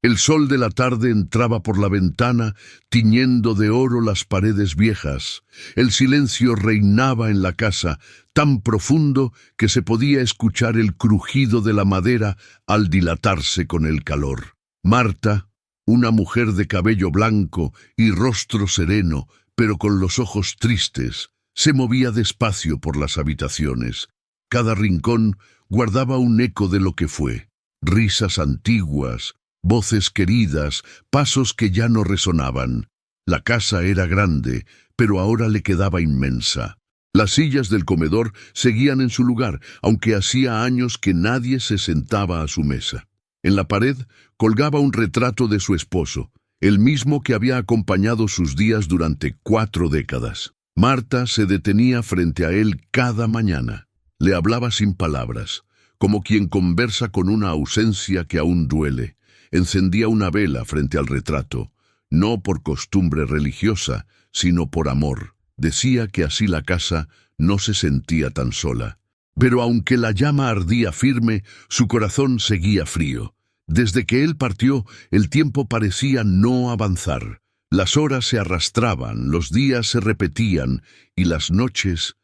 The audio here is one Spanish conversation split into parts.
El sol de la tarde entraba por la ventana, tiñendo de oro las paredes viejas. El silencio reinaba en la casa, tan profundo que se podía escuchar el crujido de la madera al dilatarse con el calor. Marta, una mujer de cabello blanco y rostro sereno, pero con los ojos tristes, se movía despacio por las habitaciones. Cada rincón guardaba un eco de lo que fue. Risas antiguas, voces queridas, pasos que ya no resonaban. La casa era grande, pero ahora le quedaba inmensa. Las sillas del comedor seguían en su lugar, aunque hacía años que nadie se sentaba a su mesa. En la pared colgaba un retrato de su esposo, el mismo que había acompañado sus días durante 4 décadas. Marta se detenía frente a él cada mañana. Le hablaba sin palabras, como quien conversa con una ausencia que aún duele. Encendía una vela frente al retrato, no por costumbre religiosa, sino por amor. Decía que así la casa no se sentía tan sola. Pero aunque la llama ardía firme, su corazón seguía frío. Desde que él partió, el tiempo parecía no avanzar. Las horas se arrastraban, los días se repetían, y las noches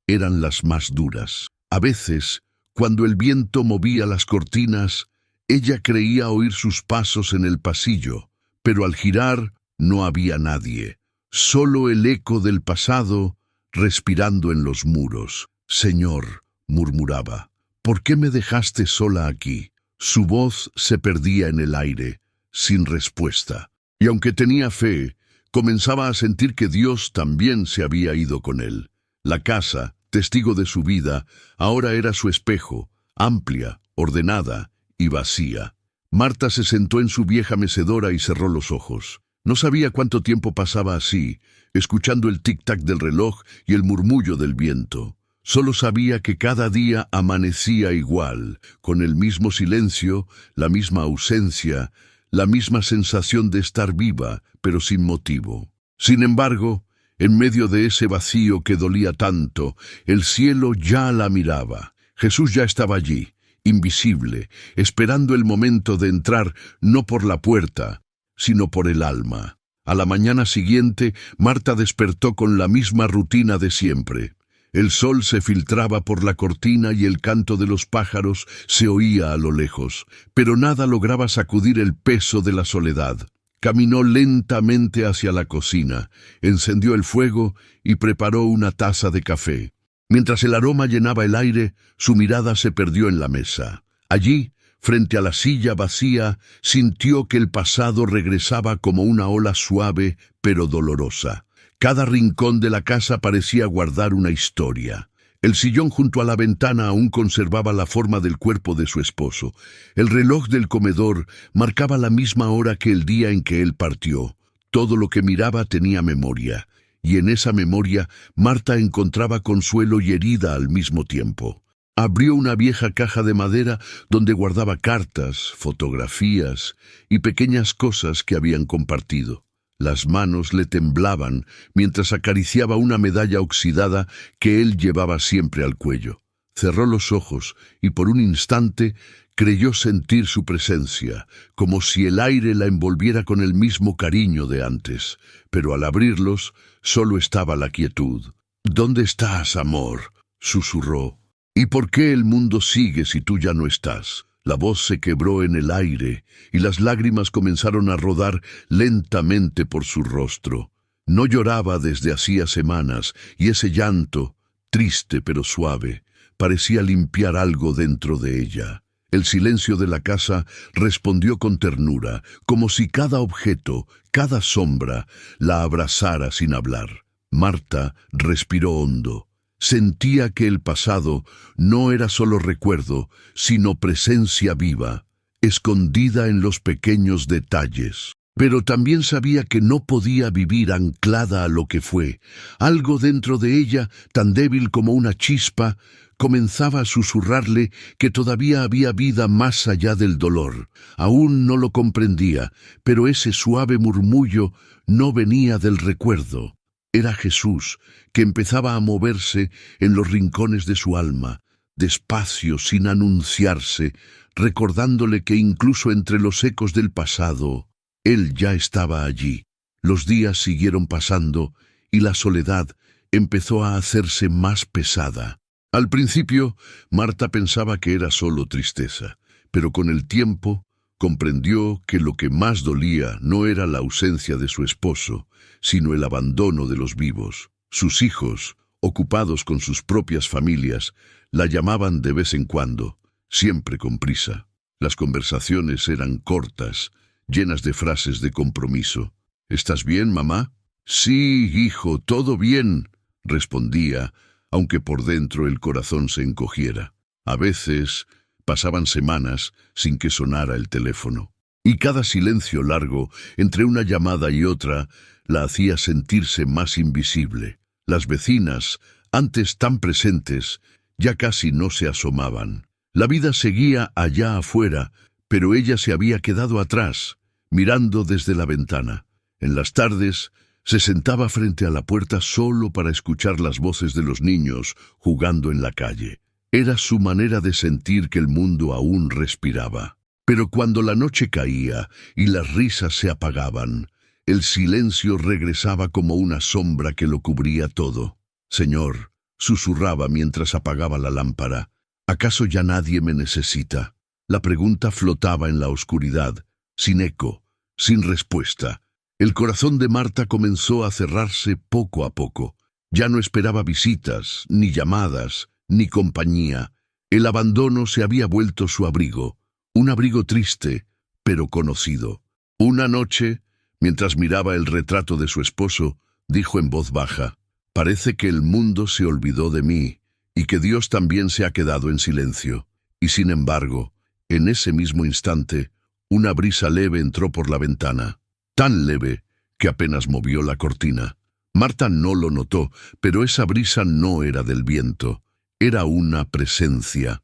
eran las más duras. A veces, cuando el viento movía las cortinas, ella creía oír sus pasos en el pasillo, pero al girar no había nadie, solo el eco del pasado respirando en los muros. «Señor», murmuraba, «¿por qué me dejaste sola aquí?» Su voz se perdía en el aire, sin respuesta. Y aunque tenía fe, comenzaba a sentir que Dios también se había ido con él. La casa, testigo de su vida, ahora era su espejo, amplia, ordenada y vacía. Marta se sentó en su vieja mecedora y cerró los ojos. No sabía cuánto tiempo pasaba así, escuchando el tic-tac del reloj y el murmullo del viento. Solo sabía que cada día amanecía igual, con el mismo silencio, la misma ausencia, la misma sensación de estar viva, pero sin motivo. Sin embargo, en medio de ese vacío que dolía tanto, el cielo ya la miraba. Jesús ya estaba allí, invisible, esperando el momento de entrar no por la puerta, sino por el alma. A la mañana siguiente, Marta despertó con la misma rutina de siempre. El sol se filtraba por la cortina y el canto de los pájaros se oía a lo lejos, pero nada lograba sacudir el peso de la soledad. Caminó lentamente hacia la cocina, encendió el fuego y preparó una taza de café. Mientras el aroma llenaba el aire, su mirada se perdió en la mesa. Allí, frente a la silla vacía, sintió que el pasado regresaba como una ola suave pero dolorosa. Cada rincón de la casa parecía guardar una historia. El sillón junto a la ventana aún conservaba la forma del cuerpo de su esposo. El reloj del comedor marcaba la misma hora que el día en que él partió. Todo lo que miraba tenía memoria, y en esa memoria Marta encontraba consuelo y herida al mismo tiempo. Abrió una vieja caja de madera donde guardaba cartas, fotografías y pequeñas cosas que habían compartido. Las manos le temblaban mientras acariciaba una medalla oxidada que él llevaba siempre al cuello. Cerró los ojos y por un instante creyó sentir su presencia, como si el aire la envolviera con el mismo cariño de antes. Pero al abrirlos, solo estaba la quietud. «¿Dónde estás, amor?», susurró. «¿Y por qué el mundo sigue si tú ya no estás?». La voz se quebró en el aire y las lágrimas comenzaron a rodar lentamente por su rostro. No lloraba desde hacía semanas y ese llanto, triste pero suave, parecía limpiar algo dentro de ella. El silencio de la casa respondió con ternura, como si cada objeto, cada sombra, la abrazara sin hablar. Marta respiró hondo. Sentía que el pasado no era solo recuerdo, sino presencia viva, escondida en los pequeños detalles. Pero también sabía que no podía vivir anclada a lo que fue. Algo dentro de ella, tan débil como una chispa, comenzaba a susurrarle que todavía había vida más allá del dolor. Aún no lo comprendía, pero ese suave murmullo no venía del recuerdo. Era Jesús, que empezaba a moverse en los rincones de su alma, despacio, sin anunciarse, recordándole que incluso entre los ecos del pasado, él ya estaba allí. Los días siguieron pasando y la soledad empezó a hacerse más pesada. Al principio, Marta pensaba que era solo tristeza, pero con el tiempo comprendió que lo que más dolía no era la ausencia de su esposo, sino el abandono de los vivos. Sus hijos, ocupados con sus propias familias, la llamaban de vez en cuando, siempre con prisa. Las conversaciones eran cortas, llenas de frases de compromiso. «¿Estás bien, mamá?» «Sí, hijo, todo bien», respondía, aunque por dentro el corazón se encogiera. A veces pasaban semanas sin que sonara el teléfono, y cada silencio largo entre una llamada y otra la hacía sentirse más invisible. Las vecinas, antes tan presentes, ya casi no se asomaban. La vida seguía allá afuera, pero ella se había quedado atrás, mirando desde la ventana. En las tardes se sentaba frente a la puerta solo para escuchar las voces de los niños jugando en la calle. Era su manera de sentir que el mundo aún respiraba. Pero cuando la noche caía y las risas se apagaban, el silencio regresaba como una sombra que lo cubría todo. «Señor», susurraba mientras apagaba la lámpara, «¿acaso ya nadie me necesita?» La pregunta flotaba en la oscuridad, sin eco, sin respuesta. El corazón de Marta comenzó a cerrarse poco a poco. Ya no esperaba visitas, ni llamadas, ni compañía. El abandono se había vuelto su abrigo, un abrigo triste, pero conocido. Una noche, mientras miraba el retrato de su esposo, dijo en voz baja: «Parece que el mundo se olvidó de mí y que Dios también se ha quedado en silencio». Y sin embargo, en ese mismo instante, una brisa leve entró por la ventana, tan leve que apenas movió la cortina. Marta no lo notó, pero esa brisa no era del viento, era una presencia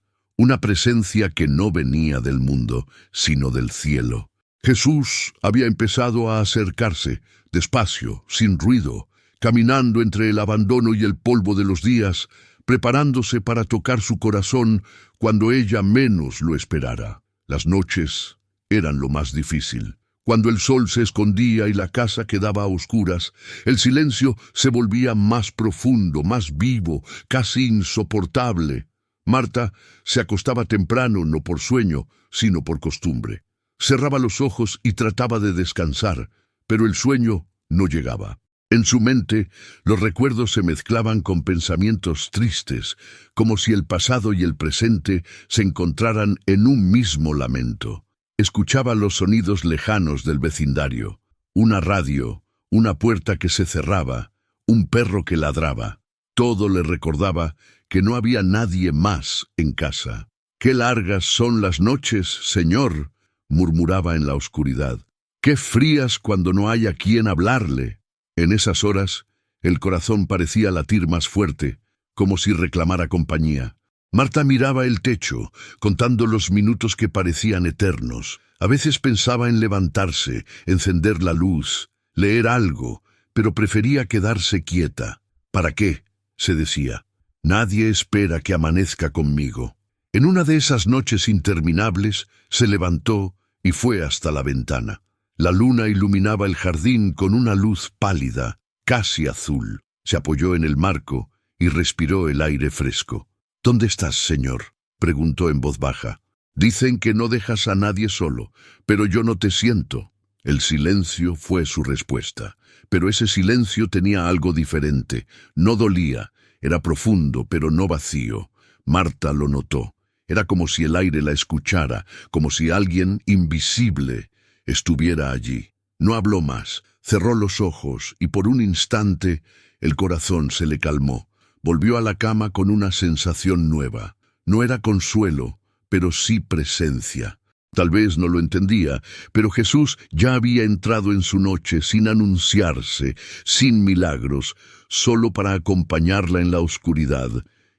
que no venía del mundo, sino del cielo. Jesús había empezado a acercarse, despacio, sin ruido, caminando entre el abandono y el polvo de los días, preparándose para tocar su corazón cuando ella menos lo esperara. Las noches eran lo más difícil. Cuando el sol se escondía y la casa quedaba a oscuras, el silencio se volvía más profundo, más vivo, casi insoportable. Marta se acostaba temprano, no por sueño, sino por costumbre. Cerraba los ojos y trataba de descansar, pero el sueño no llegaba. En su mente, los recuerdos se mezclaban con pensamientos tristes, como si el pasado y el presente se encontraran en un mismo lamento. Escuchaba los sonidos lejanos del vecindario, una radio, una puerta que se cerraba, un perro que ladraba. Todo le recordaba que no había nadie más en casa. «Qué largas son las noches, Señor», murmuraba en la oscuridad. «Qué frías cuando no hay a quien hablarle». En esas horas, el corazón parecía latir más fuerte, como si reclamara compañía. Marta miraba el techo, contando los minutos que parecían eternos. A veces pensaba en levantarse, encender la luz, leer algo, pero prefería quedarse quieta. «¿Para qué?», se decía. «Nadie espera que amanezca conmigo». En una de esas noches interminables, se levantó y fue hasta la ventana. La luna iluminaba el jardín con una luz pálida, casi azul. Se apoyó en el marco y respiró el aire fresco. «¿Dónde estás, Señor?», preguntó en voz baja. «Dicen que no dejas a nadie solo, pero yo no te siento». El silencio fue su respuesta, pero ese silencio tenía algo diferente. No dolía, era profundo, pero no vacío. Marta lo notó. Era como si el aire la escuchara, como si alguien invisible estuviera allí. No habló más, cerró los ojos y por un instante el corazón se le calmó. Volvió a la cama con una sensación nueva. No era consuelo, pero sí presencia. Tal vez no lo entendía, pero Jesús ya había entrado en su noche sin anunciarse, sin milagros, solo para acompañarla en la oscuridad.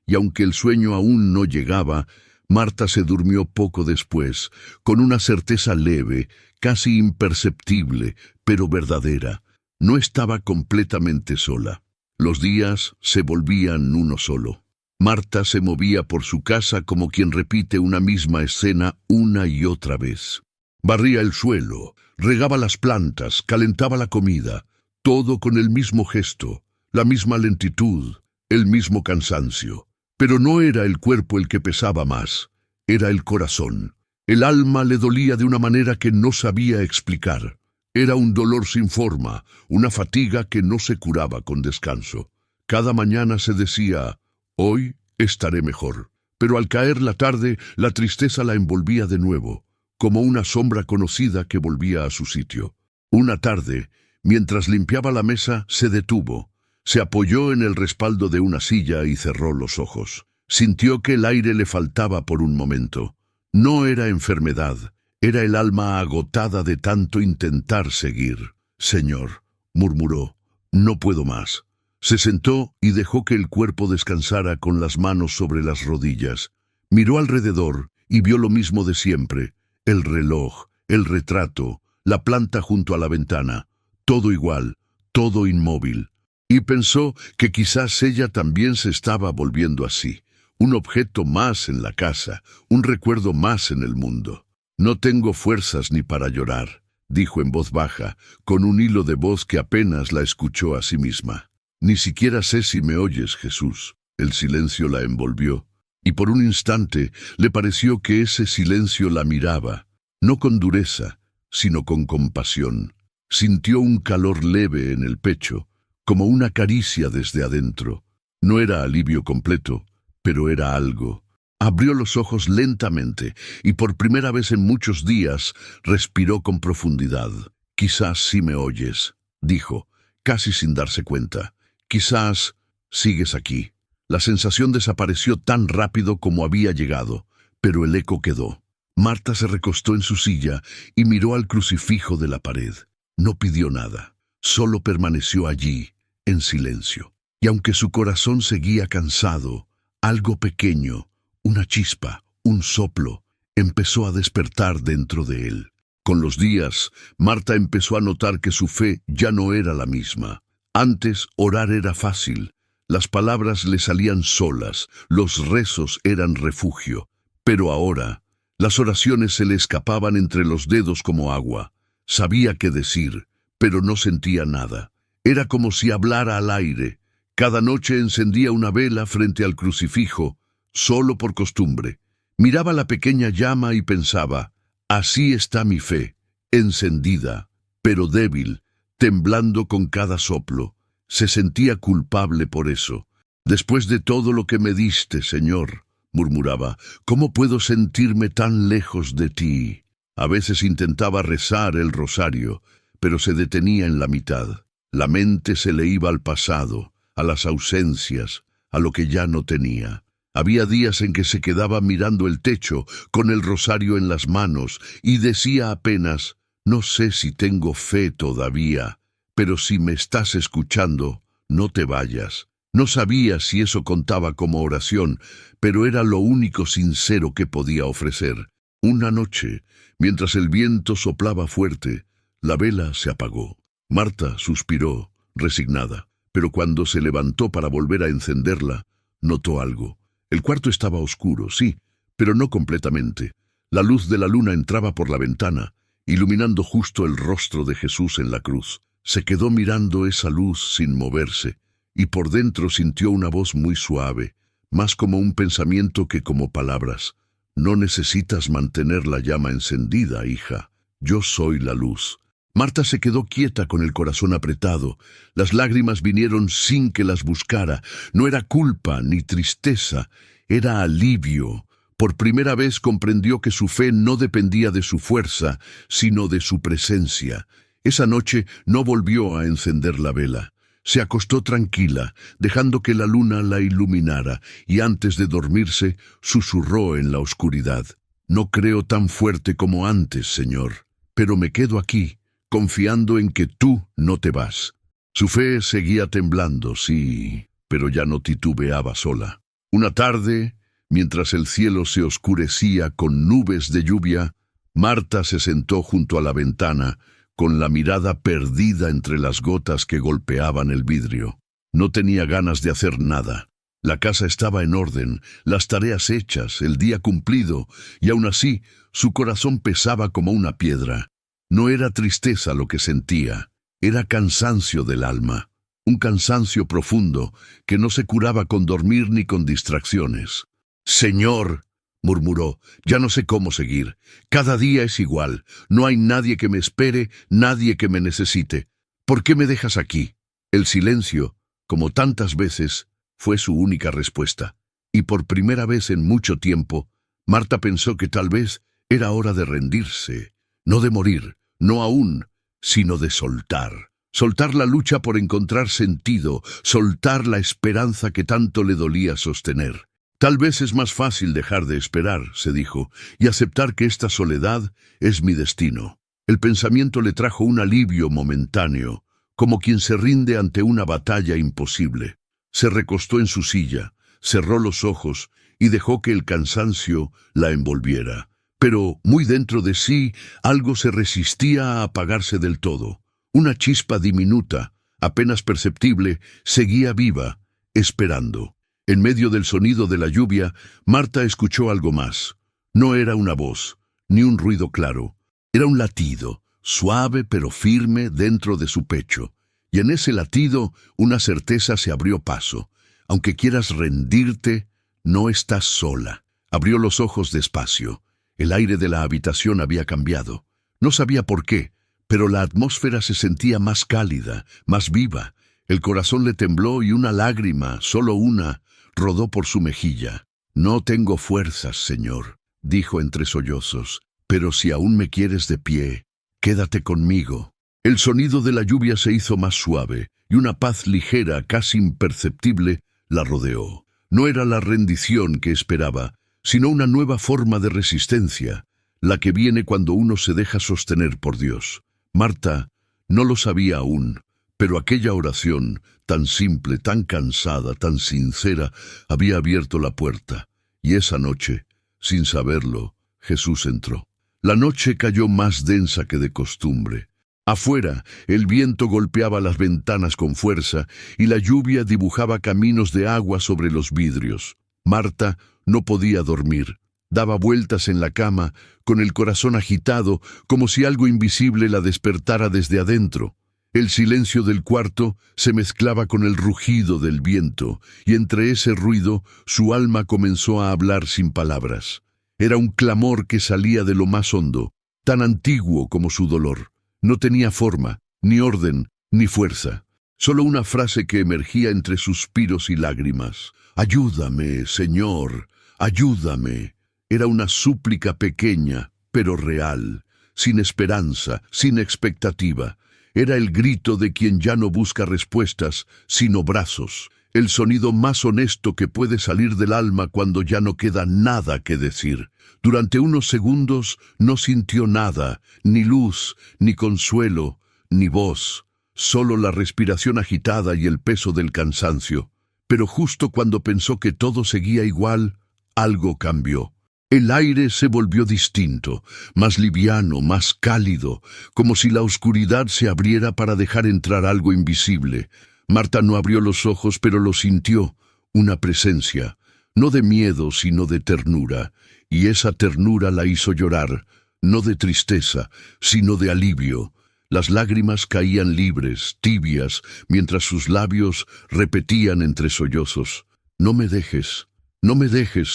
Y aunque el sueño aún no llegaba, Marta se durmió poco después, con una certeza leve, casi imperceptible, pero verdadera. No estaba completamente sola. Los días se volvían uno solo. Marta se movía por su casa como quien repite una misma escena una y otra vez. Barría el suelo, regaba las plantas, calentaba la comida, todo con el mismo gesto, la misma lentitud, el mismo cansancio. Pero no era el cuerpo el que pesaba más, era el corazón. El alma le dolía de una manera que no sabía explicar. Era un dolor sin forma, una fatiga que no se curaba con descanso. Cada mañana se decía: hoy estaré mejor. Pero al caer la tarde, la tristeza la envolvía de nuevo, como una sombra conocida que volvía a su sitio. Una tarde, mientras limpiaba la mesa, se detuvo. Se apoyó en el respaldo de una silla y cerró los ojos. Sintió que el aire le faltaba por un momento. No era enfermedad, era el alma agotada de tanto intentar seguir. «Señor», murmuró, «no puedo más». Se sentó y dejó que el cuerpo descansara con las manos sobre las rodillas. Miró alrededor y vio lo mismo de siempre: el reloj, el retrato, la planta junto a la ventana, todo igual, todo inmóvil. Y pensó que quizás ella también se estaba volviendo así, un objeto más en la casa, un recuerdo más en el mundo. «No tengo fuerzas ni para llorar», dijo en voz baja, con un hilo de voz que apenas la escuchó a sí misma. «Ni siquiera sé si me oyes, Jesús». El silencio la envolvió, y por un instante le pareció que ese silencio la miraba, no con dureza, sino con compasión. Sintió un calor leve en el pecho, como una caricia desde adentro. No era alivio completo, pero era algo. Abrió los ojos lentamente y por primera vez en muchos días respiró con profundidad. «Quizás sí me oyes», dijo, casi sin darse cuenta. «Quizás sigues aquí». La sensación desapareció tan rápido como había llegado, pero el eco quedó. Marta se recostó en su silla y miró al crucifijo de la pared. No pidió nada, solo permaneció allí, en silencio. Y aunque su corazón seguía cansado, algo pequeño, una chispa, un soplo, empezó a despertar dentro de él. Con los días, Marta empezó a notar que su fe ya no era la misma. Antes, orar era fácil. Las palabras le salían solas, los rezos eran refugio. Pero ahora, las oraciones se le escapaban entre los dedos como agua. Sabía qué decir, pero no sentía nada. Era como si hablara al aire. Cada noche encendía una vela frente al crucifijo, solo por costumbre. Miraba la pequeña llama y pensaba: así está mi fe, encendida, pero débil, temblando con cada soplo. Se sentía culpable por eso. «Después de todo lo que me diste, Señor», murmuraba, «¿cómo puedo sentirme tan lejos de ti?» A veces intentaba rezar el rosario, pero se detenía en la mitad. La mente se le iba al pasado, a las ausencias, a lo que ya no tenía. Había días en que se quedaba mirando el techo, con el rosario en las manos, y decía apenas: «No sé si tengo fe todavía, pero si me estás escuchando, no te vayas». No sabía si eso contaba como oración, pero era lo único sincero que podía ofrecer. Una noche, mientras el viento soplaba fuerte, la vela se apagó. Marta suspiró, resignada, pero cuando se levantó para volver a encenderla, notó algo. El cuarto estaba oscuro, sí, pero no completamente. La luz de la luna entraba por la ventana, iluminando justo el rostro de Jesús en la cruz. Se quedó mirando esa luz sin moverse, y por dentro sintió una voz muy suave, más como un pensamiento que como palabras. «No necesitas mantener la llama encendida, hija. Yo soy la luz». Marta se quedó quieta con el corazón apretado. Las lágrimas vinieron sin que las buscara. No era culpa ni tristeza, era alivio. Por primera vez comprendió que su fe no dependía de su fuerza, sino de su presencia. Esa noche no volvió a encender la vela. Se acostó tranquila, dejando que la luna la iluminara, y antes de dormirse, susurró en la oscuridad: «No creo tan fuerte como antes, Señor, pero me quedo aquí, confiando en que tú no te vas». Su fe seguía temblando, sí, pero ya no titubeaba sola. Una tarde, mientras el cielo se oscurecía con nubes de lluvia, Marta se sentó junto a la ventana, con la mirada perdida entre las gotas que golpeaban el vidrio. No tenía ganas de hacer nada. La casa estaba en orden, las tareas hechas, el día cumplido, y aún así su corazón pesaba como una piedra. No era tristeza lo que sentía, era cansancio del alma, un cansancio profundo que no se curaba con dormir ni con distracciones. «Señor», murmuró, «ya no sé cómo seguir. Cada día es igual. No hay nadie que me espere, nadie que me necesite. ¿Por qué me dejas aquí?» El silencio, como tantas veces, fue su única respuesta. Y por primera vez en mucho tiempo, Marta pensó que tal vez era hora de rendirse, no de morir, no aún, sino de soltar. Soltar la lucha por encontrar sentido, soltar la esperanza que tanto le dolía sostener. Tal vez es más fácil dejar de esperar, se dijo, y aceptar que esta soledad es mi destino. El pensamiento le trajo un alivio momentáneo, como quien se rinde ante una batalla imposible. Se recostó en su silla, cerró los ojos y dejó que el cansancio la envolviera. Pero, muy dentro de sí, algo se resistía a apagarse del todo. Una chispa diminuta, apenas perceptible, seguía viva, esperando. En medio del sonido de la lluvia, Marta escuchó algo más. No era una voz, ni un ruido claro. Era un latido, suave pero firme dentro de su pecho. Y en ese latido una certeza se abrió paso. Aunque quieras rendirte, no estás sola. Abrió los ojos despacio. El aire de la habitación había cambiado. No sabía por qué, pero la atmósfera se sentía más cálida, más viva. El corazón le tembló y una lágrima, solo una, rodó por su mejilla. «No tengo fuerzas, Señor», dijo entre sollozos, «pero si aún me quieres de pie, quédate conmigo». El sonido de la lluvia se hizo más suave, y una paz ligera, casi imperceptible, la rodeó. No era la rendición que esperaba, sino una nueva forma de resistencia, la que viene cuando uno se deja sostener por Dios. Marta no lo sabía aún, pero aquella oración, tan simple, tan cansada, tan sincera, había abierto la puerta. Y esa noche, sin saberlo, Jesús entró. La noche cayó más densa que de costumbre. Afuera, el viento golpeaba las ventanas con fuerza y la lluvia dibujaba caminos de agua sobre los vidrios. Marta no podía dormir. Daba vueltas en la cama, con el corazón agitado, como si algo invisible la despertara desde adentro. El silencio del cuarto se mezclaba con el rugido del viento, y entre ese ruido su alma comenzó a hablar sin palabras. Era un clamor que salía de lo más hondo, tan antiguo como su dolor. No tenía forma, ni orden, ni fuerza. Solo una frase que emergía entre suspiros y lágrimas. «Ayúdame, Señor, ayúdame». Era una súplica pequeña, pero real, sin esperanza, sin expectativa. Era el grito de quien ya no busca respuestas, sino brazos. El sonido más honesto que puede salir del alma cuando ya no queda nada que decir. Durante unos segundos no sintió nada, ni luz, ni consuelo, ni voz. Solo la respiración agitada y el peso del cansancio. Pero justo cuando pensó que todo seguía igual, algo cambió. El aire se volvió distinto, más liviano, más cálido, como si la oscuridad se abriera para dejar entrar algo invisible. Marta no abrió los ojos, pero lo sintió, una presencia, no de miedo, sino de ternura, y esa ternura la hizo llorar, no de tristeza, sino de alivio. Las lágrimas caían libres, tibias, mientras sus labios repetían entre sollozos: «No me dejes,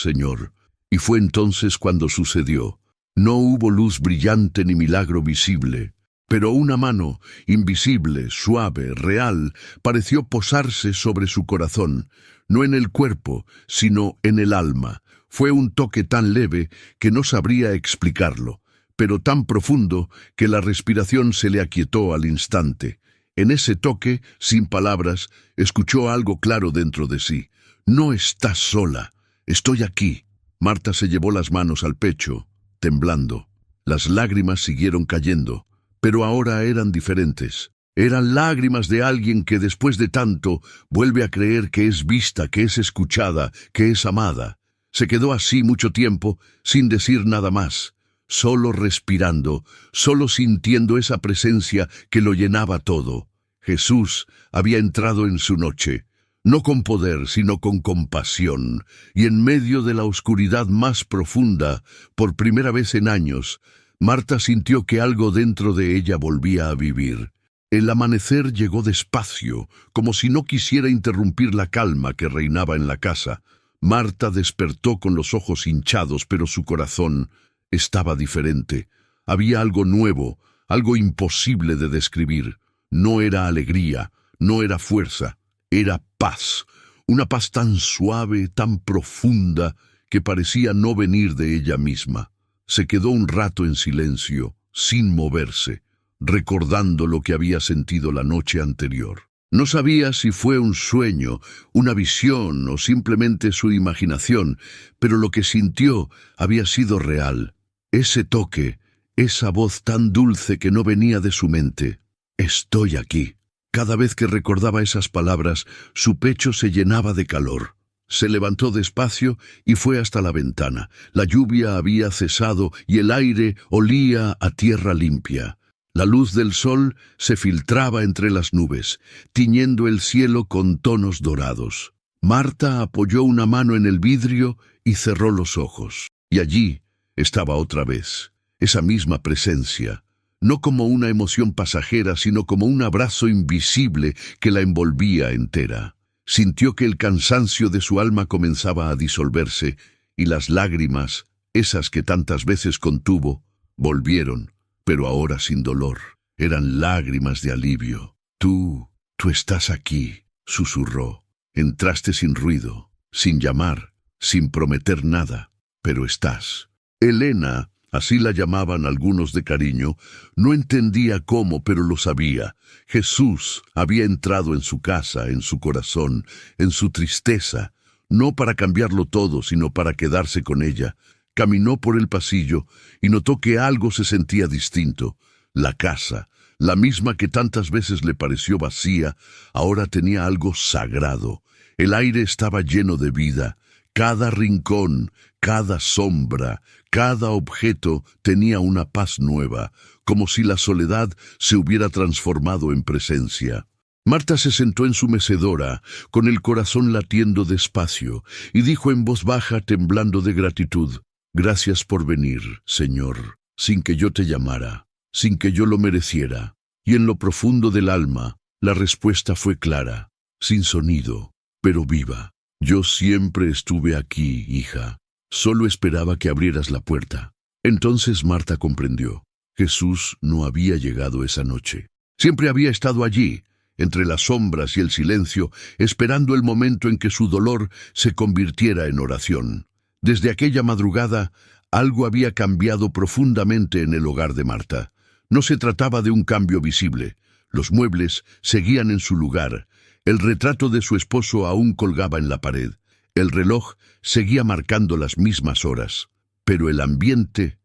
Señor». Y fue entonces cuando sucedió. No hubo luz brillante ni milagro visible, pero una mano, invisible, suave, real, pareció posarse sobre su corazón, no en el cuerpo, sino en el alma. Fue un toque tan leve que no sabría explicarlo, pero tan profundo que la respiración se le aquietó al instante. En ese toque, sin palabras, escuchó algo claro dentro de sí. «No estás sola, estoy aquí». Marta se llevó las manos al pecho, temblando. Las lágrimas siguieron cayendo, pero ahora eran diferentes. Eran lágrimas de alguien que después de tanto vuelve a creer que es vista, que es escuchada, que es amada. Se quedó así mucho tiempo, sin decir nada más, solo respirando, solo sintiendo esa presencia que lo llenaba todo. Jesús había entrado en su noche. no con poder, sino con compasión, y en medio de la oscuridad más profunda, por primera vez en años, Marta sintió que algo dentro de ella volvía a vivir. El amanecer llegó despacio, como si no quisiera interrumpir la calma que reinaba en la casa. Marta despertó con los ojos hinchados, pero su corazón estaba diferente. Había algo nuevo, algo imposible de describir. No era alegría, no era fuerza, era paz. Una paz tan suave, tan profunda, que parecía no venir de ella misma. Se quedó un rato en silencio, sin moverse, recordando lo que había sentido la noche anterior. No sabía si fue un sueño, una visión o simplemente su imaginación, pero lo que sintió había sido real. Ese toque, esa voz tan dulce que no venía de su mente. Estoy aquí. Cada vez que recordaba esas palabras, su pecho se llenaba de calor. Se levantó despacio y fue hasta la ventana. La lluvia había cesado y el aire olía a tierra limpia. La luz del sol se filtraba entre las nubes, tiñendo el cielo con tonos dorados. Marta apoyó una mano en el vidrio y cerró los ojos. Y allí estaba otra vez, esa misma presencia, no como una emoción pasajera, sino como un abrazo invisible que la envolvía entera. Sintió que el cansancio de su alma comenzaba a disolverse, y las lágrimas, esas que tantas veces contuvo, volvieron, pero ahora sin dolor. Eran lágrimas de alivio. Tú estás aquí, susurró. Entraste sin ruido, sin llamar, sin prometer nada, pero estás. Elena, así la llamaban algunos de cariño, no entendía cómo, pero lo sabía. Jesús había entrado en su casa, en su corazón, en su tristeza, no para cambiarlo todo, sino para quedarse con ella. Caminó por el pasillo y notó que algo se sentía distinto. La casa, la misma que tantas veces le pareció vacía, ahora tenía algo sagrado. El aire estaba lleno de vida. Cada rincón, cada sombra, cada objeto tenía una paz nueva, como si la soledad se hubiera transformado en presencia. Marta se sentó en su mecedora, con el corazón latiendo despacio, y dijo en voz baja, temblando de gratitud: «Gracias por venir, Señor, sin que yo te llamara, sin que yo lo mereciera». Y en lo profundo del alma, la respuesta fue clara, sin sonido, pero viva. «Yo siempre estuve aquí, hija. Solo esperaba que abrieras la puerta». Entonces Marta comprendió. Jesús no había llegado esa noche. Siempre había estado allí, entre las sombras y el silencio, esperando el momento en que su dolor se convirtiera en oración. Desde aquella madrugada, algo había cambiado profundamente en el hogar de Marta. No se trataba de un cambio visible. Los muebles seguían en su lugar. El retrato de su esposo aún colgaba en la pared. El reloj seguía marcando las mismas horas. Pero el ambiente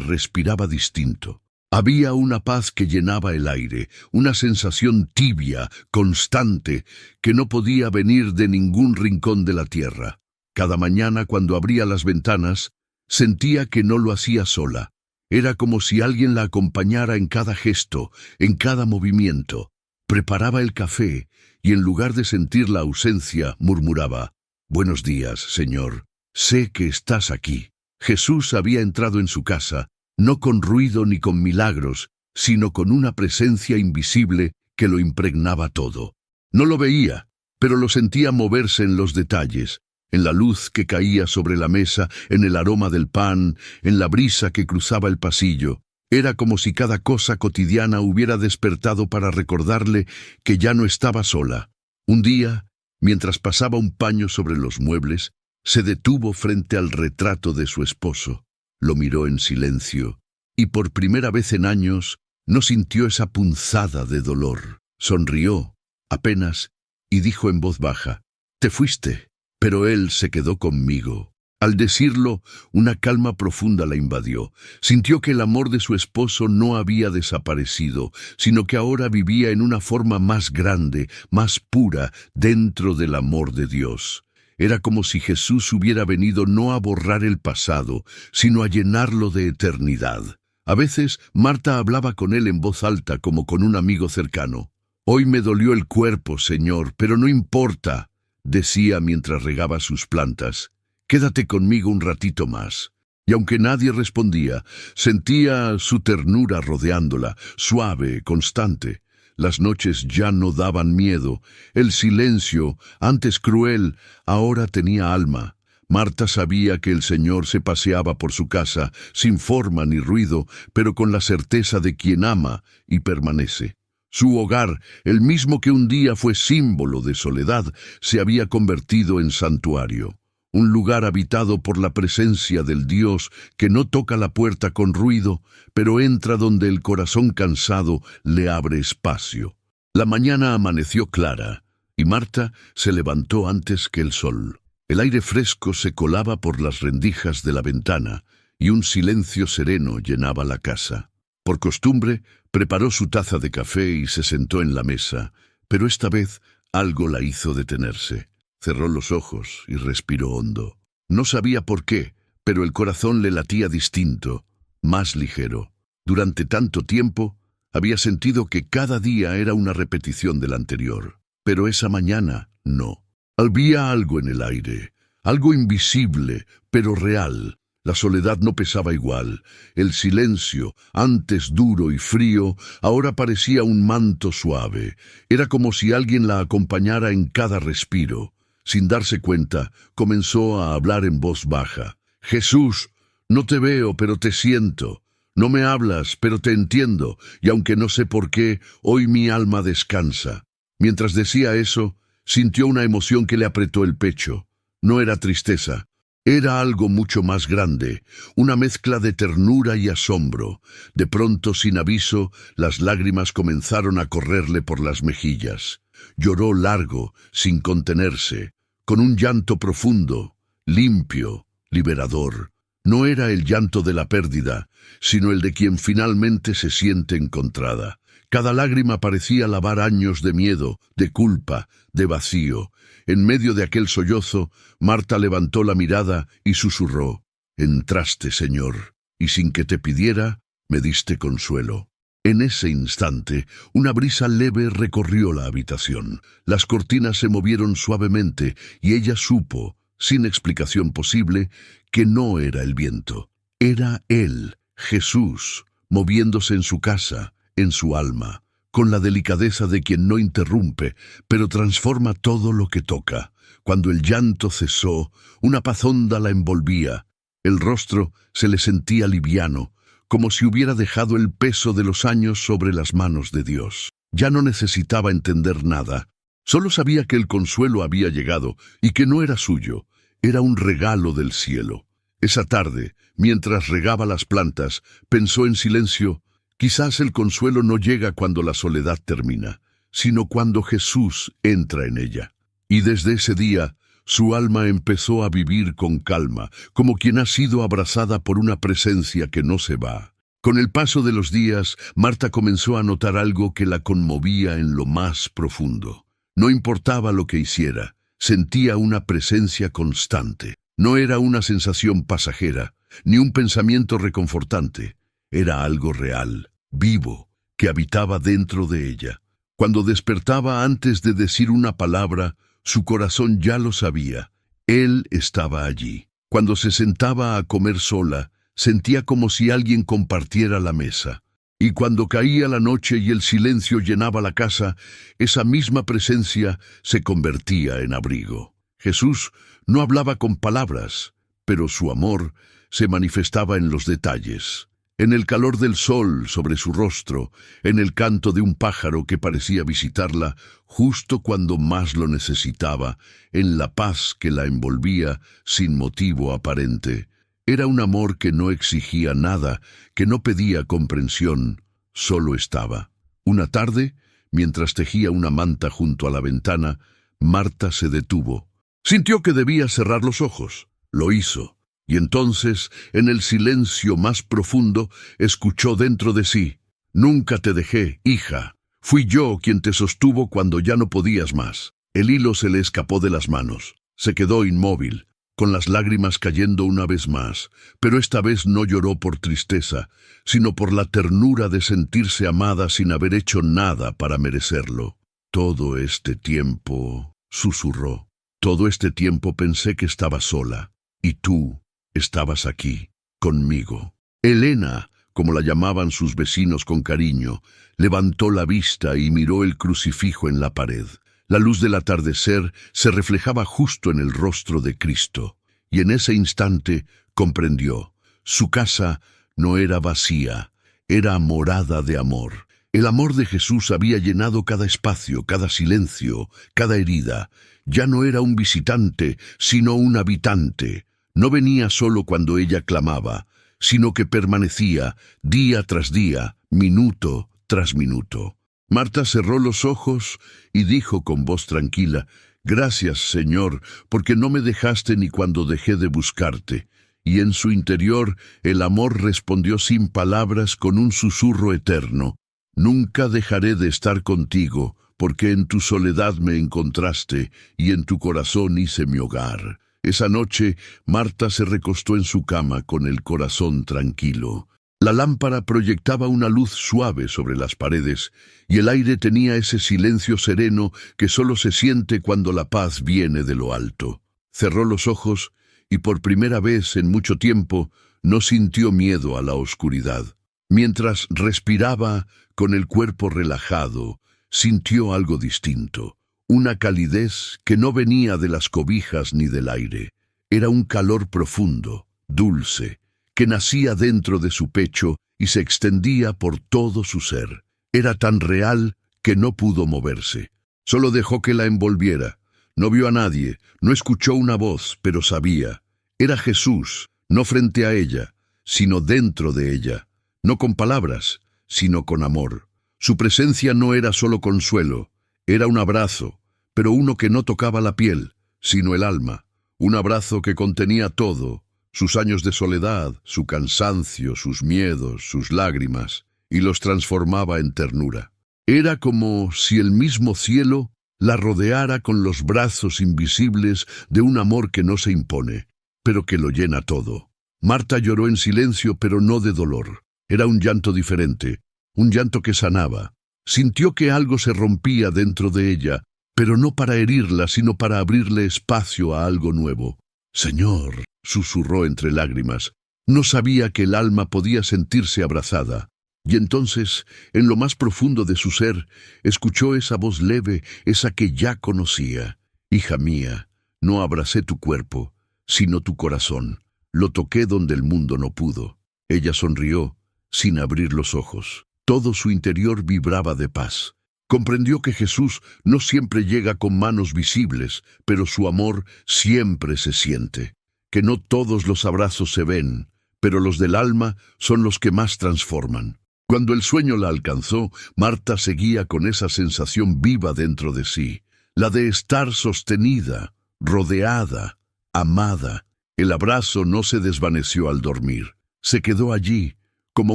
respiraba distinto. Había una paz que llenaba el aire, una sensación tibia, constante, que no podía venir de ningún rincón de la tierra. Cada mañana, cuando abría las ventanas, sentía que no lo hacía sola. Era como si alguien la acompañara en cada gesto, en cada movimiento. Preparaba el café y en lugar de sentir la ausencia, murmuraba: «Buenos días, Señor. Sé que estás aquí». Jesús había entrado en su casa, no con ruido ni con milagros, sino con una presencia invisible que lo impregnaba todo. No lo veía, pero lo sentía moverse en los detalles, en la luz que caía sobre la mesa, en el aroma del pan, en la brisa que cruzaba el pasillo. Era como si cada cosa cotidiana hubiera despertado para recordarle que ya no estaba sola. Un día, mientras pasaba un paño sobre los muebles, se detuvo frente al retrato de su esposo. Lo miró en silencio, y por primera vez en años no sintió esa punzada de dolor. Sonrió, apenas, y dijo en voz baja: «Te fuiste, pero él se quedó conmigo». Al decirlo, una calma profunda la invadió. Sintió que el amor de su esposo no había desaparecido, sino que ahora vivía en una forma más grande, más pura, dentro del amor de Dios. Era como si Jesús hubiera venido no a borrar el pasado, sino a llenarlo de eternidad. A veces, Marta hablaba con él en voz alta como con un amigo cercano. Hoy me dolió el cuerpo, Señor, pero no importa, decía mientras regaba sus plantas. Quédate conmigo un ratito más. Y aunque nadie respondía, sentía su ternura rodeándola, suave, constante. Las noches ya no daban miedo. El silencio, antes cruel, ahora tenía alma. Marta sabía que el Señor se paseaba por su casa, sin forma ni ruido, pero con la certeza de quien ama y permanece. Su hogar, el mismo que un día fue símbolo de soledad, se había convertido en santuario. Un lugar habitado por la presencia del Dios que no toca la puerta con ruido, pero entra donde el corazón cansado le abre espacio. La mañana amaneció clara, y Marta se levantó antes que el sol. El aire fresco se colaba por las rendijas de la ventana, y un silencio sereno llenaba la casa. Por costumbre, preparó su taza de café y se sentó en la mesa, pero esta vez algo la hizo detenerse. Cerró los ojos y respiró hondo. No sabía por qué, pero el corazón le latía distinto, más ligero. Durante tanto tiempo, había sentido que cada día era una repetición del anterior. Pero esa mañana, no. Había algo en el aire, algo invisible, pero real. La soledad no pesaba igual. El silencio, antes duro y frío, ahora parecía un manto suave. Era como si alguien la acompañara en cada respiro. Sin darse cuenta, comenzó a hablar en voz baja. «Jesús, no te veo, pero te siento. No me hablas, pero te entiendo, y aunque no sé por qué, hoy mi alma descansa». Mientras decía eso, sintió una emoción que le apretó el pecho. No era tristeza. Era algo mucho más grande, una mezcla de ternura y asombro. De pronto, sin aviso, las lágrimas comenzaron a correrle por las mejillas. Lloró largo, sin contenerse, con un llanto profundo, limpio, liberador. No era el llanto de la pérdida, sino el de quien finalmente se siente encontrada. Cada lágrima parecía lavar años de miedo, de culpa, de vacío. En medio de aquel sollozo, Marta levantó la mirada y susurró: «Entraste, Señor, y sin que te pidiera, me diste consuelo». En ese instante, una brisa leve recorrió la habitación. Las cortinas se movieron suavemente y ella supo, sin explicación posible, que no era el viento. Era Él, Jesús, moviéndose en su casa, en su alma, con la delicadeza de quien no interrumpe, pero transforma todo lo que toca. Cuando el llanto cesó, una paz honda la envolvía. El rostro se le sentía liviano, como si hubiera dejado el peso de los años sobre las manos de Dios. Ya no necesitaba entender nada. Solo sabía que el consuelo había llegado y que no era suyo, era un regalo del cielo. Esa tarde, mientras regaba las plantas, pensó en silencio: quizás el consuelo no llega cuando la soledad termina, sino cuando Jesús entra en ella. Y desde ese día, su alma empezó a vivir con calma, como quien ha sido abrazada por una presencia que no se va. Con el paso de los días, Marta comenzó a notar algo que la conmovía en lo más profundo. No importaba lo que hiciera, sentía una presencia constante. No era una sensación pasajera, ni un pensamiento reconfortante. Era algo real, vivo, que habitaba dentro de ella. Cuando despertaba antes de decir una palabra, su corazón ya lo sabía. Él estaba allí. Cuando se sentaba a comer sola, sentía como si alguien compartiera la mesa. Y cuando caía la noche y el silencio llenaba la casa, esa misma presencia se convertía en abrigo. Jesús no hablaba con palabras, pero su amor se manifestaba en los detalles. En el calor del sol sobre su rostro, en el canto de un pájaro que parecía visitarla justo cuando más lo necesitaba, en la paz que la envolvía sin motivo aparente. Era un amor que no exigía nada, que no pedía comprensión, solo estaba. Una tarde, mientras tejía una manta junto a la ventana, Marta se detuvo. Sintió que debía cerrar los ojos. Lo hizo. Y entonces, en el silencio más profundo, escuchó dentro de sí: «Nunca te dejé, hija. Fui yo quien te sostuvo cuando ya no podías más». El hilo se le escapó de las manos. Se quedó inmóvil. con las lágrimas cayendo una vez más, pero esta vez no lloró por tristeza, sino por la ternura de sentirse amada sin haber hecho nada para merecerlo. Todo este tiempo, susurró, todo este tiempo pensé que estaba sola, y tú estabas aquí, conmigo. Elena, como la llamaban sus vecinos con cariño, levantó la vista y miró el crucifijo en la pared. La luz del atardecer se reflejaba justo en el rostro de Cristo, y en ese instante comprendió. Su casa no era vacía, era morada de amor. El amor de Jesús había llenado cada espacio, cada silencio, cada herida. Ya no era un visitante, sino un habitante. No venía solo cuando ella clamaba, sino que permanecía día tras día, minuto tras minuto. Marta cerró los ojos y dijo con voz tranquila: «Gracias, Señor, porque no me dejaste ni cuando dejé de buscarte». Y en su interior el amor respondió sin palabras con un susurro eterno: «Nunca dejaré de estar contigo, porque en tu soledad me encontraste y en tu corazón hice mi hogar». Esa noche, Marta se recostó en su cama con el corazón tranquilo. La lámpara proyectaba una luz suave sobre las paredes, y el aire tenía ese silencio sereno que solo se siente cuando la paz viene de lo alto. Cerró los ojos, y por primera vez en mucho tiempo no sintió miedo a la oscuridad. Mientras respiraba con el cuerpo relajado, sintió algo distinto. Una calidez que no venía de las cobijas ni del aire. Era un calor profundo, dulce, que nacía dentro de su pecho y se extendía por todo su ser. Era tan real que no pudo moverse. Solo dejó que la envolviera. No vio a nadie, no escuchó una voz, pero sabía. Era Jesús, no frente a ella, sino dentro de ella. No con palabras, sino con amor. Su presencia no era solo consuelo, era un abrazo, pero uno que no tocaba la piel, sino el alma. Un abrazo que contenía todo, sus años de soledad, su cansancio, sus miedos, sus lágrimas, y los transformaba en ternura. Era como si el mismo cielo la rodeara con los brazos invisibles de un amor que no se impone, pero que lo llena todo. Marta lloró en silencio, pero no de dolor. Era un llanto diferente, un llanto que sanaba. Sintió que algo se rompía dentro de ella, pero no para herirla, sino para abrirle espacio a algo nuevo. «Señor», susurró entre lágrimas, no sabía que el alma podía sentirse abrazada. Y entonces, en lo más profundo de su ser, escuchó esa voz leve, esa que ya conocía. «Hija mía, no abracé tu cuerpo, sino tu corazón. Lo toqué donde el mundo no pudo». Ella sonrió, sin abrir los ojos. Todo su interior vibraba de paz. Comprendió que Jesús no siempre llega con manos visibles, pero su amor siempre se siente. Que no todos los abrazos se ven, pero los del alma son los que más transforman. Cuando el sueño la alcanzó, Marta seguía con esa sensación viva dentro de sí, la de estar sostenida, rodeada, amada. El abrazo no se desvaneció al dormir. Se quedó allí, como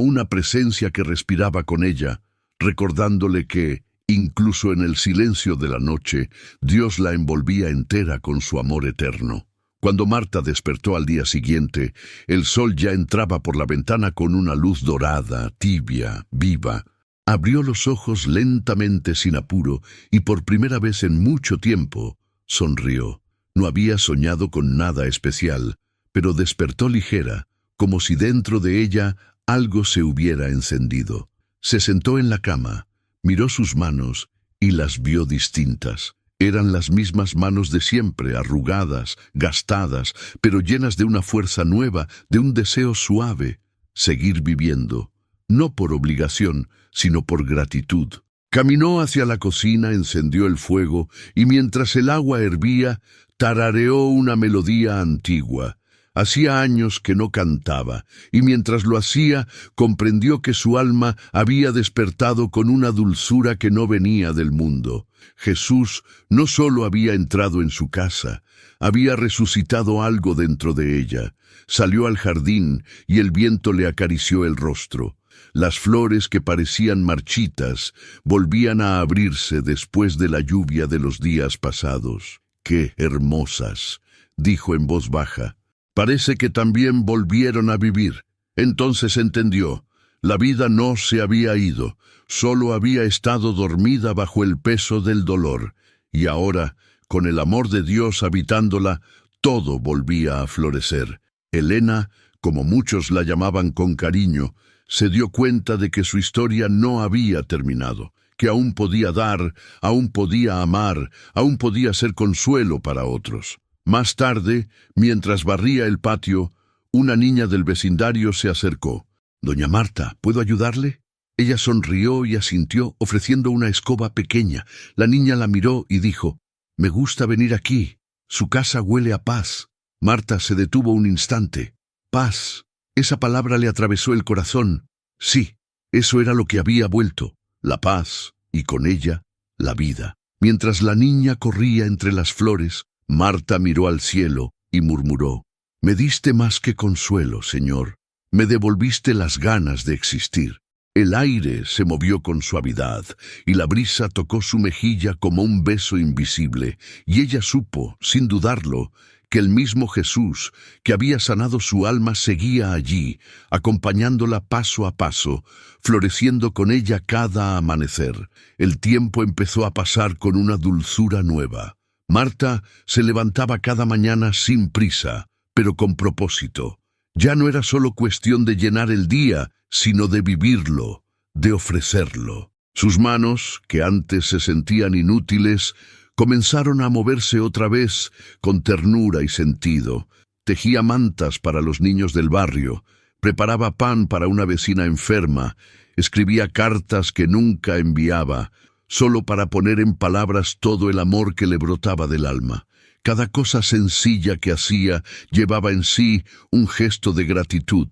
una presencia que respiraba con ella, recordándole que, incluso en el silencio de la noche, Dios la envolvía entera con su amor eterno. Cuando Marta despertó al día siguiente, el sol ya entraba por la ventana con una luz dorada, tibia, viva. Abrió los ojos lentamente sin apuro y por primera vez en mucho tiempo sonrió. No había soñado con nada especial, pero despertó ligera, como si dentro de ella algo se hubiera encendido. Se sentó en la cama, miró sus manos y las vio distintas. Eran las mismas manos de siempre, arrugadas, gastadas, pero llenas de una fuerza nueva, de un deseo suave. Seguir viviendo, no por obligación, sino por gratitud. Caminó hacia la cocina, encendió el fuego, y mientras el agua hervía, tarareó una melodía antigua. Hacía años que no cantaba, y mientras lo hacía, comprendió que su alma había despertado con una dulzura que no venía del mundo. Jesús no solo había entrado en su casa, había resucitado algo dentro de ella. Salió al jardín y el viento le acarició el rostro. Las flores que parecían marchitas volvían a abrirse después de la lluvia de los días pasados. ¡Qué hermosas! dijo en voz baja. Parece que también volvieron a vivir. Entonces entendió. La vida no se había ido, solo había estado dormida bajo el peso del dolor. Y ahora, con el amor de Dios habitándola, todo volvía a florecer. Elena, como muchos la llamaban con cariño, se dio cuenta de que su historia no había terminado, que aún podía dar, aún podía amar, aún podía ser consuelo para otros. Más tarde, mientras barría el patio, una niña del vecindario se acercó. «Doña Marta, ¿puedo ayudarle?» Ella sonrió y asintió, ofreciendo una escoba pequeña. La niña la miró y dijo: «Me gusta venir aquí. Su casa huele a paz». Marta se detuvo un instante. Paz. Esa palabra le atravesó el corazón. Sí, eso era lo que había vuelto. La paz, y con ella, la vida. Mientras la niña corría entre las flores, Marta miró al cielo y murmuró: «Me diste más que consuelo, Señor. Me devolviste las ganas de existir». El aire se movió con suavidad, y la brisa tocó su mejilla como un beso invisible, y ella supo, sin dudarlo, que el mismo Jesús, que había sanado su alma, seguía allí, acompañándola paso a paso, floreciendo con ella cada amanecer. El tiempo empezó a pasar con una dulzura nueva. Marta se levantaba cada mañana sin prisa, pero con propósito. Ya no era solo cuestión de llenar el día, sino de vivirlo, de ofrecerlo. Sus manos, que antes se sentían inútiles, comenzaron a moverse otra vez con ternura y sentido. Tejía mantas para los niños del barrio, preparaba pan para una vecina enferma, escribía cartas que nunca enviaba, solo para poner en palabras todo el amor que le brotaba del alma. Cada cosa sencilla que hacía llevaba en sí un gesto de gratitud,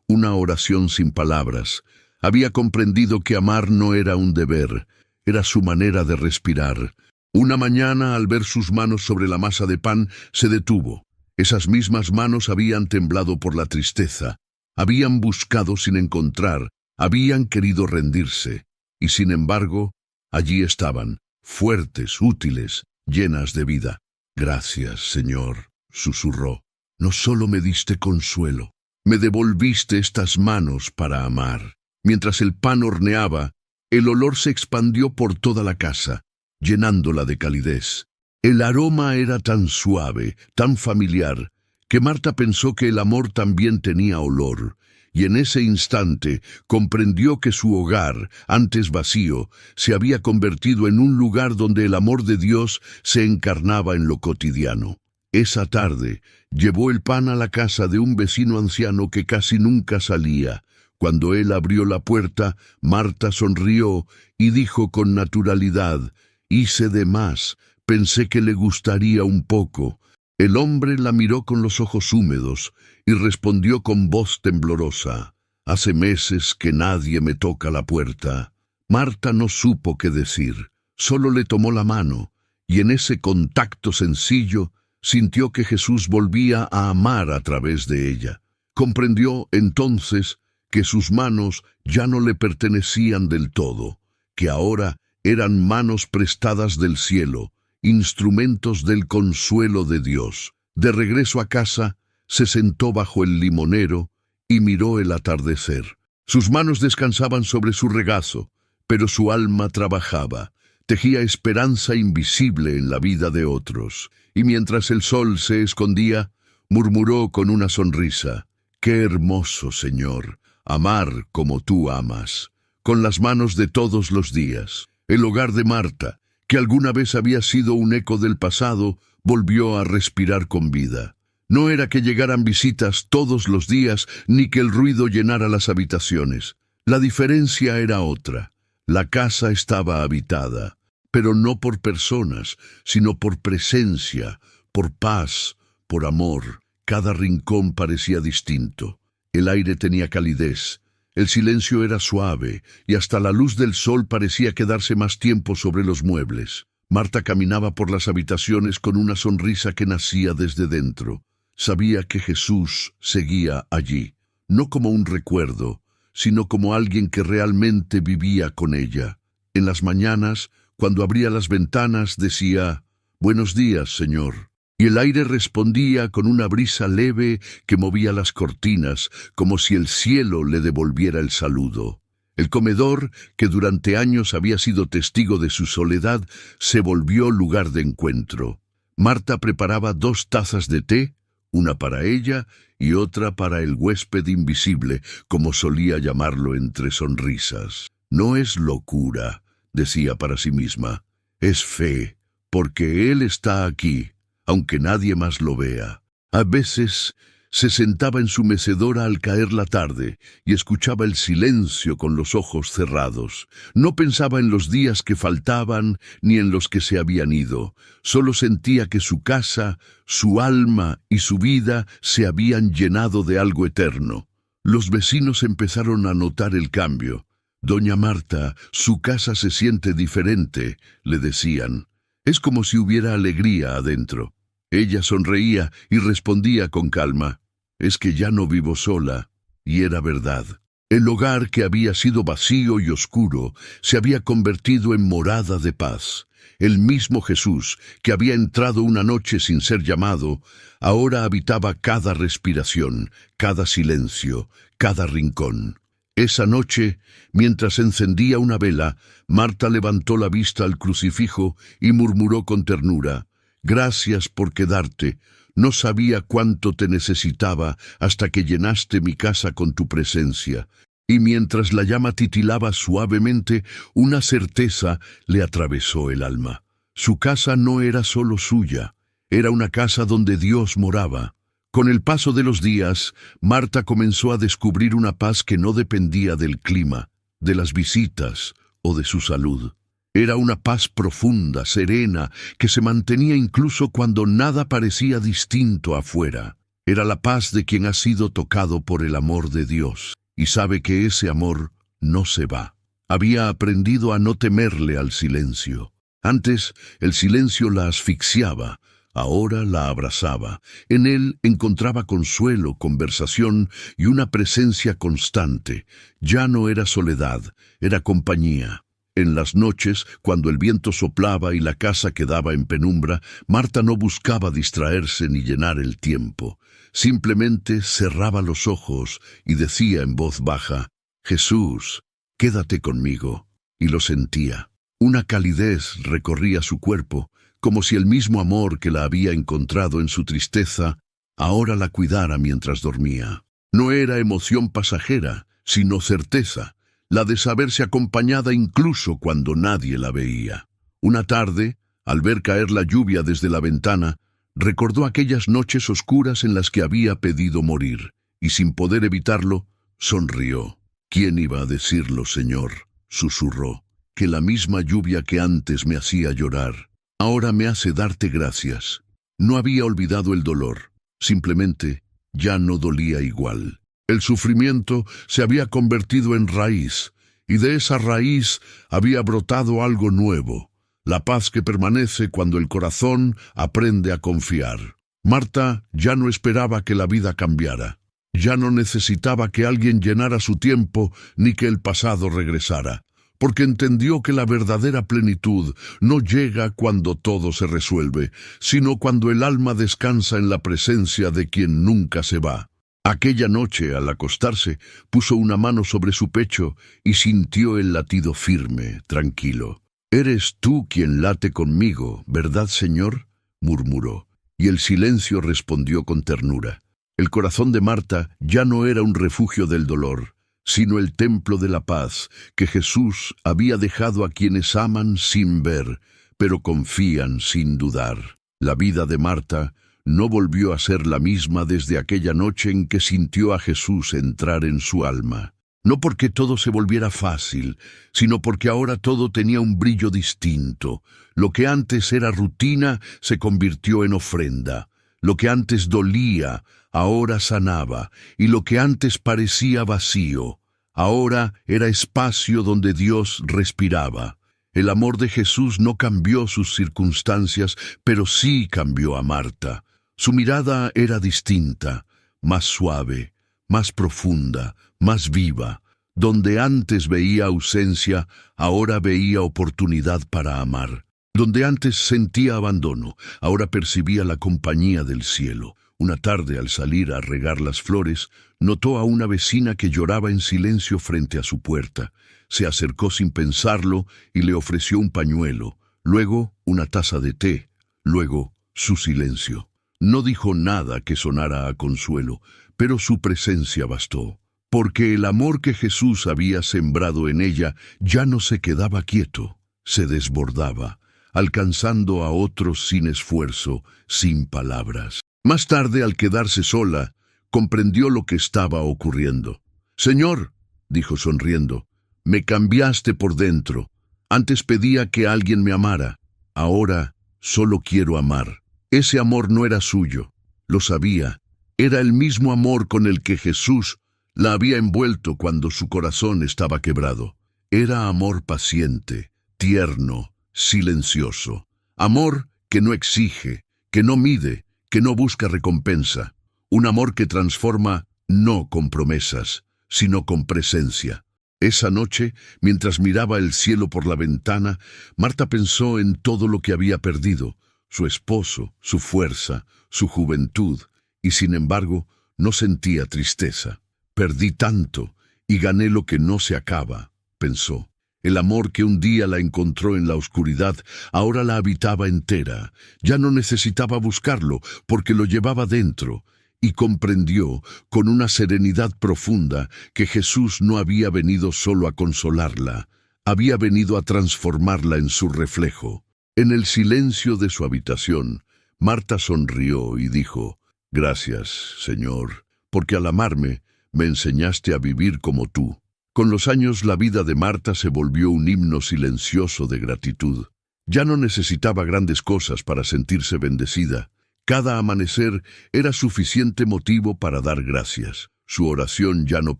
una oración sin palabras. Había comprendido que amar no era un deber, era su manera de respirar. Una mañana, al ver sus manos sobre la masa de pan, se detuvo. Esas mismas manos habían temblado por la tristeza, habían buscado sin encontrar, habían querido rendirse, y sin embargo, allí estaban, fuertes, útiles, llenas de vida. «Gracias, Señor», susurró. «No solo me diste consuelo, me devolviste estas manos para amar». Mientras el pan horneaba, el olor se expandió por toda la casa, llenándola de calidez. El aroma era tan suave, tan familiar, que Marta pensó que el amor también tenía olor, y en ese instante comprendió que su hogar, antes vacío, se había convertido en un lugar donde el amor de Dios se encarnaba en lo cotidiano. Esa tarde llevó el pan a la casa de un vecino anciano que casi nunca salía. Cuando él abrió la puerta, Marta sonrió y dijo con naturalidad: «Hice de más, pensé que le gustaría un poco». El hombre la miró con los ojos húmedos y respondió con voz temblorosa: «Hace meses que nadie me toca la puerta». Marta no supo qué decir, solo le tomó la mano, y en ese contacto sencillo sintió que Jesús volvía a amar a través de ella. Comprendió entonces que sus manos ya no le pertenecían del todo, que ahora eran manos prestadas del cielo, instrumentos del consuelo de Dios. De regreso a casa, se sentó bajo el limonero y miró el atardecer. Sus manos descansaban sobre su regazo, pero su alma trabajaba, tejía esperanza invisible en la vida de otros. Y mientras el sol se escondía, murmuró con una sonrisa: «Qué hermoso, Señor, amar como tú amas». Con las manos de todos los días, el hogar de Marta, que alguna vez había sido un eco del pasado, volvió a respirar con vida. No era que llegaran visitas todos los días, ni que el ruido llenara las habitaciones. La diferencia era otra. La casa estaba habitada, pero no por personas, sino por presencia, por paz, por amor. Cada rincón parecía distinto. El aire tenía calidez. El silencio era suave, y hasta la luz del sol parecía quedarse más tiempo sobre los muebles. Marta caminaba por las habitaciones con una sonrisa que nacía desde dentro. Sabía que Jesús seguía allí, no como un recuerdo, sino como alguien que realmente vivía con ella. En las mañanas, cuando abría las ventanas, decía: «Buenos días, Señor». y el aire respondía con una brisa leve que movía las cortinas, como si el cielo le devolviera el saludo. El comedor, que durante años había sido testigo de su soledad, se volvió lugar de encuentro. Marta preparaba 2 tazas de té, una para ella y otra para el huésped invisible, como solía llamarlo entre sonrisas. No es locura, decía para sí misma, es fe, porque Él está aquí, aunque nadie más lo vea. A veces se sentaba en su mecedora al caer la tarde y escuchaba el silencio con los ojos cerrados. No pensaba en los días que faltaban ni en los que se habían ido. Solo sentía que su casa, su alma y su vida se habían llenado de algo eterno. Los vecinos empezaron a notar el cambio. «Doña Marta, su casa se siente diferente», le decían. «Es como si hubiera alegría adentro». Ella sonreía y respondía con calma, «Es que ya no vivo sola», y era verdad. El hogar que había sido vacío y oscuro se había convertido en morada de paz. El mismo Jesús, que había entrado una noche sin ser llamado, ahora habitaba cada respiración, cada silencio, cada rincón. Esa noche, mientras encendía una vela, Marta levantó la vista al crucifijo y murmuró con ternura, «Gracias por quedarte. No sabía cuánto te necesitaba hasta que llenaste mi casa con tu presencia». Y mientras la llama titilaba suavemente, una certeza le atravesó el alma. Su casa no era solo suya, era una casa donde Dios moraba. Con el paso de los días, Marta comenzó a descubrir una paz que no dependía del clima, de las visitas o de su salud. Era una paz profunda, serena, que se mantenía incluso cuando nada parecía distinto afuera. Era la paz de quien ha sido tocado por el amor de Dios, y sabe que ese amor no se va. Había aprendido a no temerle al silencio. Antes, el silencio la asfixiaba, ahora la abrazaba. En él encontraba consuelo, conversación y una presencia constante. Ya no era soledad, era compañía. En las noches, cuando el viento soplaba y la casa quedaba en penumbra, Marta no buscaba distraerse ni llenar el tiempo. Simplemente cerraba los ojos y decía en voz baja, «Jesús, quédate conmigo». Y lo sentía. Una calidez recorría su cuerpo, como si el mismo amor que la había encontrado en su tristeza ahora la cuidara mientras dormía. No era emoción pasajera, sino certeza, la de saberse acompañada incluso cuando nadie la veía. Una tarde, al ver caer la lluvia desde la ventana, recordó aquellas noches oscuras en las que había pedido morir, y sin poder evitarlo, sonrió. «¿Quién iba a decirlo, Señor?», susurró, «que la misma lluvia que antes me hacía llorar, ahora me hace darte gracias». No había olvidado el dolor, simplemente ya no dolía igual. El sufrimiento se había convertido en raíz, y de esa raíz había brotado algo nuevo, la paz que permanece cuando el corazón aprende a confiar. Marta ya no esperaba que la vida cambiara. Ya no necesitaba que alguien llenara su tiempo ni que el pasado regresara, porque entendió que la verdadera plenitud no llega cuando todo se resuelve, sino cuando el alma descansa en la presencia de quien nunca se va. Aquella noche, al acostarse, puso una mano sobre su pecho y sintió el latido firme, tranquilo. «Eres tú quien late conmigo, ¿verdad, Señor?», murmuró, y el silencio respondió con ternura. El corazón de Marta ya no era un refugio del dolor, sino el templo de la paz que Jesús había dejado a quienes aman sin ver, pero confían sin dudar. La vida de Marta no volvió a ser la misma desde aquella noche en que sintió a Jesús entrar en su alma. No porque todo se volviera fácil, sino porque ahora todo tenía un brillo distinto. Lo que antes era rutina se convirtió en ofrenda. Lo que antes dolía, ahora sanaba, y lo que antes parecía vacío, ahora era espacio donde Dios respiraba. El amor de Jesús no cambió sus circunstancias, pero sí cambió a Marta. Su mirada era distinta, más suave, más profunda, más viva. Donde antes veía ausencia, ahora veía oportunidad para amar. Donde antes sentía abandono, ahora percibía la compañía del cielo. Una tarde, al salir a regar las flores, notó a una vecina que lloraba en silencio frente a su puerta. Se acercó sin pensarlo y le ofreció un pañuelo, luego una taza de té, luego su silencio. No dijo nada que sonara a consuelo, pero su presencia bastó, porque el amor que Jesús había sembrado en ella ya no se quedaba quieto, se desbordaba, alcanzando a otros sin esfuerzo, sin palabras. Más tarde, al quedarse sola, comprendió lo que estaba ocurriendo. «Señor», dijo sonriendo, «me cambiaste por dentro. Antes pedía que alguien me amara. Ahora solo quiero amar». Ese amor no era suyo, lo sabía. Era el mismo amor con el que Jesús la había envuelto cuando su corazón estaba quebrado. Era amor paciente, tierno, silencioso. Amor que no exige, que no mide, que no busca recompensa. Un amor que transforma no con promesas, sino con presencia. Esa noche, mientras miraba el cielo por la ventana, Marta pensó en todo lo que había perdido, su esposo, su fuerza, su juventud, y sin embargo no sentía tristeza. «Perdí tanto y gané lo que no se acaba», pensó. El amor que un día la encontró en la oscuridad ahora la habitaba entera. Ya no necesitaba buscarlo porque lo llevaba dentro, y comprendió con una serenidad profunda que Jesús no había venido solo a consolarla, había venido a transformarla en su reflejo. En el silencio de su habitación, Marta sonrió y dijo: «Gracias, Señor, porque al amarme me enseñaste a vivir como tú». Con los años la vida de Marta se volvió un himno silencioso de gratitud. Ya no necesitaba grandes cosas para sentirse bendecida. Cada amanecer era suficiente motivo para dar gracias. Su oración ya no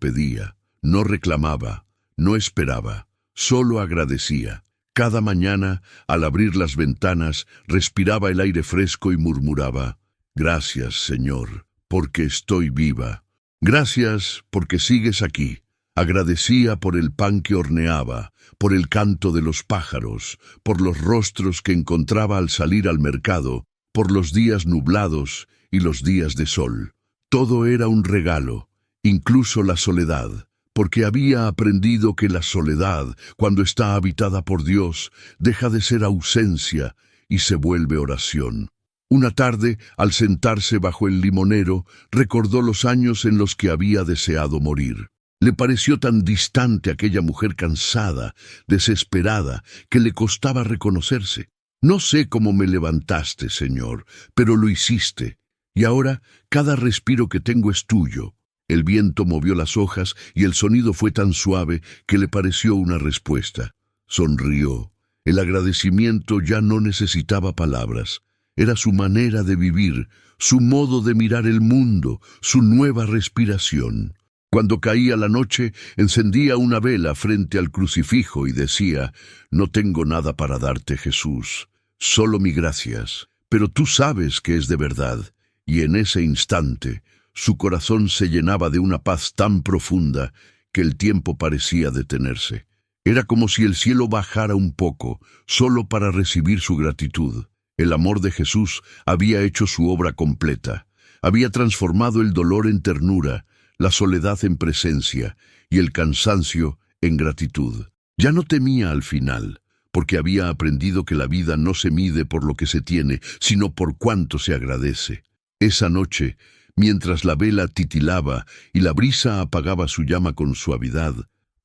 pedía, no reclamaba, no esperaba, solo agradecía. Cada mañana, al abrir las ventanas, respiraba el aire fresco y murmuraba: «Gracias, Señor, porque estoy viva. Gracias porque sigues aquí». Agradecía por el pan que horneaba, por el canto de los pájaros, por los rostros que encontraba al salir al mercado, por los días nublados y los días de sol. Todo era un regalo, incluso la soledad, porque había aprendido que la soledad, cuando está habitada por Dios, deja de ser ausencia y se vuelve oración. Una tarde, al sentarse bajo el limonero, recordó los años en los que había deseado morir. Le pareció tan distante aquella mujer cansada, desesperada, que le costaba reconocerse. «No sé cómo me levantaste, Señor, pero lo hiciste, y ahora cada respiro que tengo es tuyo». El viento movió las hojas y el sonido fue tan suave que le pareció una respuesta. Sonrió. El agradecimiento ya no necesitaba palabras. Era su manera de vivir, su modo de mirar el mundo, su nueva respiración. Cuando caía la noche, encendía una vela frente al crucifijo y decía: «No tengo nada para darte, Jesús, solo mi gracias, pero tú sabes que es de verdad». Y en ese instante, su corazón se llenaba de una paz tan profunda que el tiempo parecía detenerse. Era como si el cielo bajara un poco, solo para recibir su gratitud. El amor de Jesús había hecho su obra completa. Había transformado el dolor en ternura, la soledad en presencia y el cansancio en gratitud. Ya no temía al final, porque había aprendido que la vida no se mide por lo que se tiene, sino por cuánto se agradece. Esa noche, mientras la vela titilaba y la brisa apagaba su llama con suavidad,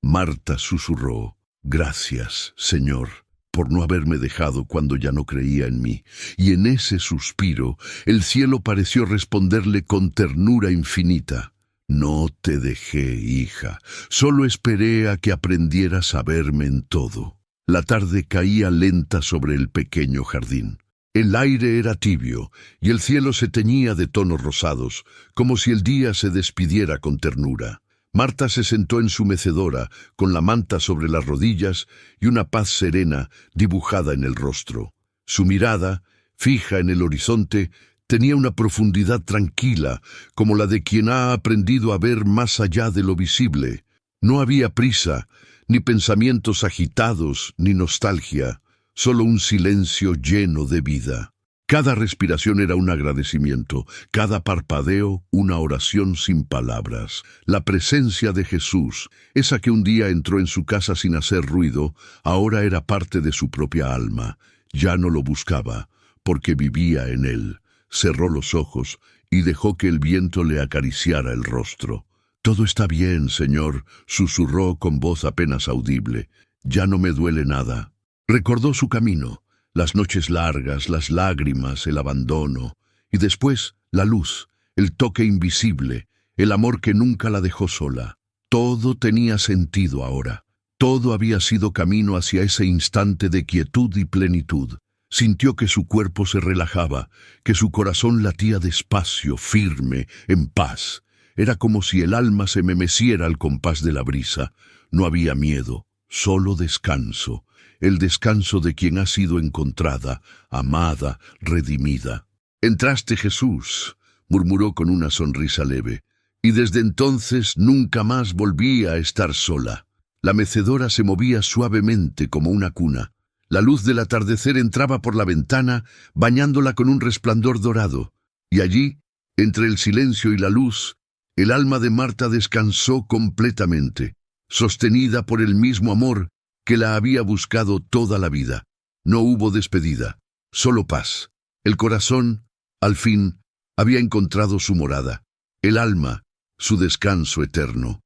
Marta susurró: «Gracias, Señor, por no haberme dejado cuando ya no creía en mí». Y en ese suspiro, el cielo pareció responderle con ternura infinita: «No te dejé, hija, solo esperé a que aprendieras a verme en todo». La tarde caía lenta sobre el pequeño jardín. El aire era tibio y el cielo se teñía de tonos rosados, como si el día se despidiera con ternura. Marta se sentó en su mecedora, con la manta sobre las rodillas y una paz serena dibujada en el rostro. Su mirada, fija en el horizonte, tenía una profundidad tranquila, como la de quien ha aprendido a ver más allá de lo visible. No había prisa, ni pensamientos agitados, ni nostalgia. solo un silencio lleno de vida. Cada respiración era un agradecimiento, cada parpadeo una oración sin palabras. La presencia de Jesús, esa que un día entró en su casa sin hacer ruido, ahora era parte de su propia alma. Ya no lo buscaba, porque vivía en él. Cerró los ojos y dejó que el viento le acariciara el rostro. «Todo está bien, Señor», susurró con voz apenas audible. «Ya no me duele nada». Recordó su camino, las noches largas, las lágrimas, el abandono, y después la luz, el toque invisible, el amor que nunca la dejó sola. Todo tenía sentido ahora. Todo había sido camino hacia ese instante de quietud y plenitud. Sintió que su cuerpo se relajaba, que su corazón latía despacio, firme, en paz. Era como si el alma se meciera al compás de la brisa. No había miedo, solo descanso. El descanso de quien ha sido encontrada, amada, redimida. «Entraste, Jesús», murmuró con una sonrisa leve, y desde entonces nunca más volvía a estar sola. La mecedora se movía suavemente como una cuna. La luz del atardecer entraba por la ventana, bañándola con un resplandor dorado, y allí, entre el silencio y la luz, el alma de Marta descansó completamente, sostenida por el mismo amor que la había buscado toda la vida. No hubo despedida, solo paz. El corazón, al fin, había encontrado su morada, el alma, su descanso eterno.